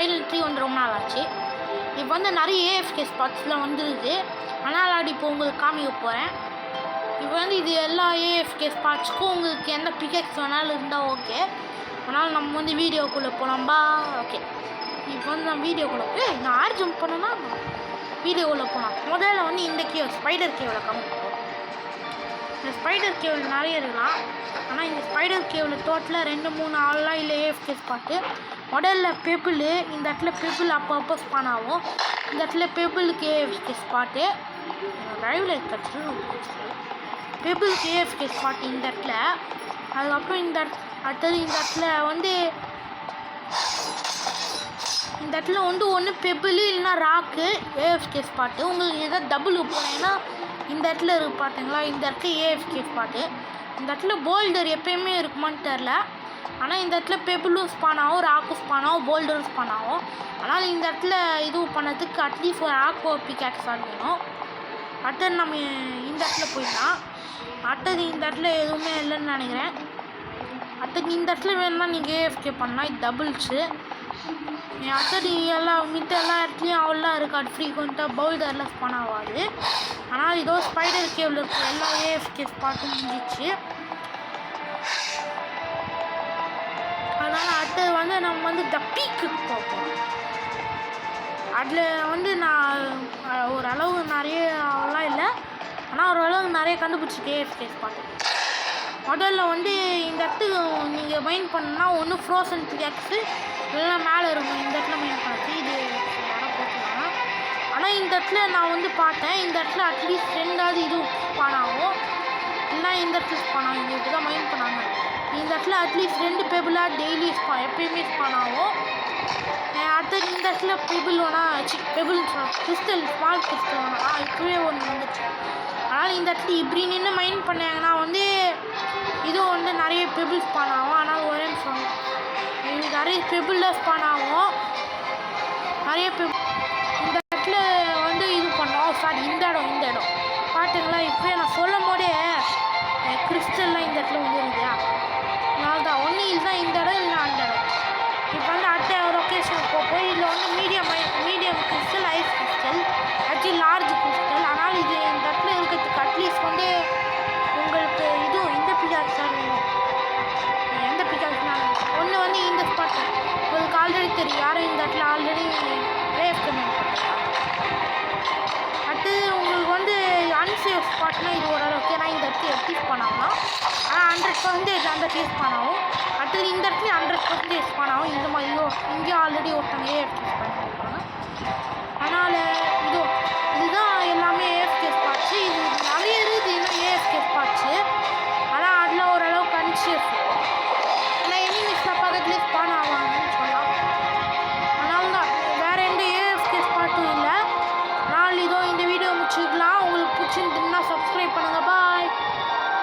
Final 3 வந்து ரொம்ப நாள் ஆச்சு. இப்போ வந்து நிறைய ஏஎஃப்கே ஸ்பாட்ஸ்லாம் வந்துடுது. அதனால் அப்படி இப்போ உங்களுக்கு காமிக்க போகிறேன். இப்போ வந்து இது எல்லா ஏஎஃப்கே ஸ்பாட்ஸ்க்கும் உங்களுக்கு எந்த பிக்கெக்ஸ் வேணாலும் இருந்தால் ஓகே. அதனால் நம்ம வந்து வீடியோக்குள்ளே போகலாம்பா. ஓகே, இப்போ வந்து நான் வீடியோக்குள்ளே நான் ஆட் ஜம்ப் பண்ணேன்னா வீடியோக்குள்ளே போகலாம். முதல்ல வந்து இந்த கேவ் ஸ்பைடர் கேவில் காமிக்க போகிறோம். இந்த ஸ்பைடர் கேவில் நிறைய இருக்கலாம். ஆனால் இந்த ஸ்பைடர் கேவில் டோட்டலாக 2-3 ஆள்லாம் இல்லை ஏஎஃப்கே ஸ்பாட்டு. முதல்ல பெபிள், இந்த இடத்துல பெபிள் அப்போ ஸ்பான் ஆகும். இந்த இடத்துல பெபிளுக்கு ஏஎஃப்கே ஸ்பாட்டு ட்ரைவில் கற்று பெபிளுக்கு ஏஎஃப்கே ஸ்பாட்டு இந்த இடத்துல. அதுக்கப்புறம் அடுத்தது இந்த இடத்துல வந்து ஒன்று பெபிள் இல்லைன்னா ராக்கு ஏஎஃப்கே ஸ்பாட்டு. உங்களுக்கு எதாவது டபுள் போனீங்கன்னா இந்த இடத்துல இருக்கு பார்த்தீங்களா, இந்த இடத்துல ஏஎஃப்கே ஸ்பாட்டு. இந்த இடத்துல போல்டர் எப்பயுமே இருக்குமான்னு தெரில. ஆனால் இந்த இடத்துல பெபிளும் ஸ்பான் ஆகும், ராக்கும் ஸ்பான் ஆகும், போல்டரும் ஸ்பான் ஆகும். ஆனால் இந்த இடத்துல இது பண்ணதுக்கு அட்லீஸ்ட் ஒரு ஆக்கோ பிக்காக்ஸ் வேணும். அடுத்தது நம்ம இந்த இடத்துல போயிடலாம். அடுத்தது இந்த இடத்துல எதுவுமே இல்லைன்னு நினைக்கிறேன். அடுத்தது இந்த இடத்துல வேணும்னா நீங்கள் ஏஎஃப்கே பண்ணலாம். இது டபுள்ஸு. அடுத்தது மித்த எல்லா இடத்துலையும் அவ்வளோலாம் இருக்காது, ஃப்ரீக்வெண்ட்டாக பவுல்டர்லாம் ஸ்பான் ஆகாது. ஆனால் இதோ ஸ்பைடர் கேவில் இருக்கிற எல்லா ஏஎஃப்கே ஸ்பாட்டும் முடிஞ்சிச்சு. அதனால் அடுத்தது வந்து நம்ம வந்து த பீக்குக்கு போகிறோம். அதில் வந்து நான் ஓரளவு நிறைய அவ்வளோலாம் இல்லை, ஆனால் ஓரளவு நிறைய கண்டுபிடிச்சிருக்கேன் ஏஎஃப்கே ஸ்பாட்டு. முதல்ல வந்து இந்த இடத்துக்கு நீங்கள் மைண்ட் பண்ணால் ஒன்று ஃப்ரோசன் பிக்காக்ஸு இல்லைன்னா மேலே இருக்கும். இந்த இடத்துல மைண்ட் பண்ணி இது யாராவது போட்டுருக்காங்க. ஆனால் இந்த இடத்துல நான் வந்து பார்த்தேன், இந்த இடத்துல அட்லீஸ்ட் 2ஆவது இது ஸ்பான் ஆகும், இல்லைனா இந்த இடத்துல ஸ்பான் ஆகும். இப்படி தான் மைண்ட் பண்ணாங்க. இந்த இடத்துல அட்லீஸ்ட் 2 பெபிளாக டெய்லி எப்பயுமே ஸ்பான் ஆகும். அடுத்தது இந்த இடத்துல pebble pebble crystal, small crystal இப்போவே ஒன்று வந்துச்சு. அதனால் இந்த இடத்துல இப்படி நின்று மைண்ட் பண்ணாங்கன்னா வந்து இதுவும் வந்து நிறைய பெபிள் ஸ்பான் ஆகும். ஆனால் ஒரே நிமிஷம், இது நிறைய பெபிளில் ஸ்பான் ஆகும். நிறைய இந்த இடத்துல வந்து இது பண்ணோம். சாரி, இந்த இடம் பார்த்தீங்களா, இப்போயே நான் சொல்லும் போதே கிறிஸ்டல்லாம் இந்த இடத்துல வந்து இருக்குதா. அதனால தான் ஒன்று இதுதான் இந்த இடம், இல்லை அந்த இடம். இப்போ வந்து அடுத்த லொக்கேஷனுக்கு போய் இதில் வந்து medium crystal, ice crystal, actually large crystal. ஆனால் இது இந்த இடத்துல இருக்கிறதுக்கு அட்லீஸ்ட் வந்து உங்களுக்கு இதுவும் இந்த பிக்காக்ஸ் தான் வேணும். எந்த பிக்காக்ஸ்னால் ஒன்று வந்து இந்த ஸ்பாட் உங்களுக்கு ஆல்ரெடி தெரியும், யாரும் இந்த இடத்துல ஆல்ரெடி ஏஎஃப்கே பண்ணுறாங்க. அடுத்தது உங்களுக்கு வந்து அன்சேஃப் ஸ்பாட்னா இது ஓரளவுக்கு, ஏன்னா இந்த இடத்துல எக்ஸிஸ்ட் பண்ணாங்கன்னா ஆனால் 100% அந்த டேஸ்ட் பண்ணாவும். அடுத்தது இந்த இடத்துல 100% ஸ்பான் ஆகும். இந்த மாதிரி இங்கேயும் ஆல்ரெடி ஒருத்தங்க ஏஎஃப்கே பண்ணாங்க.